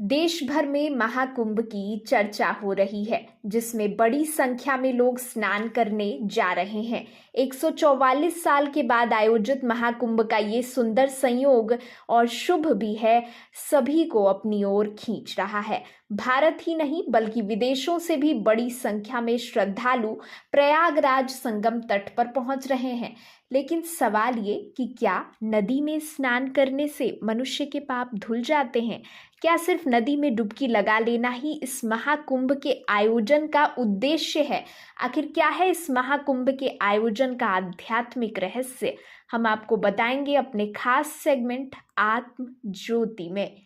देश भर में महाकुंभ की चर्चा हो रही है, जिसमें बड़ी संख्या में लोग स्नान करने जा रहे हैं। 144 साल के बाद आयोजित महाकुंभ का ये सुंदर संयोग और शुभ भी है, सभी को अपनी ओर खींच रहा है। भारत ही नहीं बल्कि विदेशों से भी बड़ी संख्या में श्रद्धालु प्रयागराज संगम तट पर पहुंच रहे हैं। लेकिन सवाल ये कि क्या नदी में स्नान करने से मनुष्य के पाप धुल जाते हैं? क्या सिर्फ नदी में डुबकी लगा लेना ही इस महाकुंभ के आयोजन का उद्देश्य है? आखिर क्या है इस महाकुंभ के आयोजन का आध्यात्मिक रहस्य? हम आपको बताएंगे अपने खास सेगमेंट आत्म ज्योति में।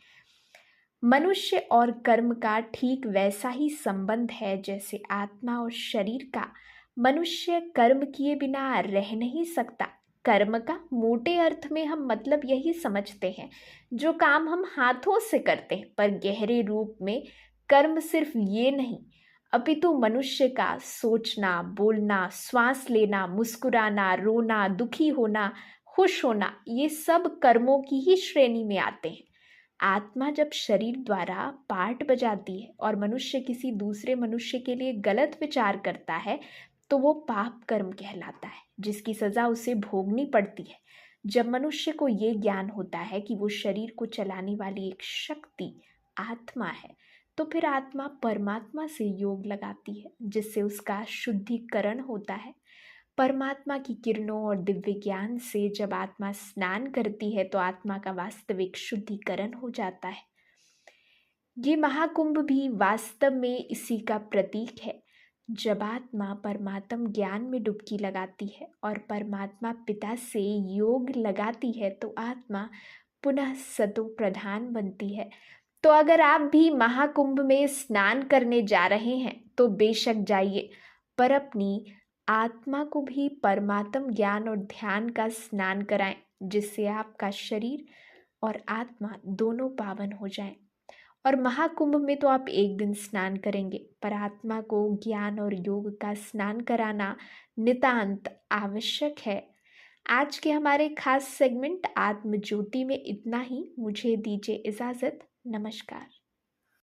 मनुष्य और कर्म का ठीक वैसा ही संबंध है जैसे आत्मा और शरीर का। मनुष्य कर्म किए बिना रह नहीं सकता। कर्म का मोटे अर्थ में हम मतलब यही समझते हैं, जो काम हम हाथों से करते हैं, पर गहरे रूप में कर्म सिर्फ ये नहीं, अपितु मनुष्य का सोचना, बोलना, श्वास लेना, मुस्कुराना, रोना, दुखी होना, खुश होना, ये सब कर्मों की ही श्रेणी में आते हैं। आत्मा जब शरीर द्वारा पार्ट बजाती है और मनुष्य किसी दूसरे मनुष्य के लिए गलत विचार करता है, तो वो पाप कर्म कहलाता है, जिसकी सजा उसे भोगनी पड़ती है। जब मनुष्य को ये ज्ञान होता है कि वो शरीर को चलाने वाली एक शक्ति आत्मा है, तो फिर आत्मा परमात्मा से योग लगाती है, जिससे उसका शुद्धिकरण होता है। परमात्मा की किरणों और दिव्य ज्ञान से जब आत्मा स्नान करती है, तो आत्मा का वास्तविक शुद्धिकरण हो जाता है। ये महाकुंभ भी वास्तव में इसी का प्रतीक है। जब आत्मा परमात्म ज्ञान में डुबकी लगाती है और परमात्मा पिता से योग लगाती है, तो आत्मा पुनः सतो प्रधान बनती है। तो अगर आप भी महाकुंभ में स्नान करने जा रहे हैं, तो बेशक जाइए, पर अपनी आत्मा को भी परमात्म ज्ञान और ध्यान का स्नान कराएं, जिससे आपका शरीर और आत्मा दोनों पावन हो जाएं। और महाकुंभ में तो आप एक दिन स्नान करेंगे, पर आत्मा को ज्ञान और योग का स्नान कराना नितांत आवश्यक है। आज के हमारे खास सेगमेंट आत्म ज्योति में इतना ही। मुझे दीजिए इजाजत। नमस्कार।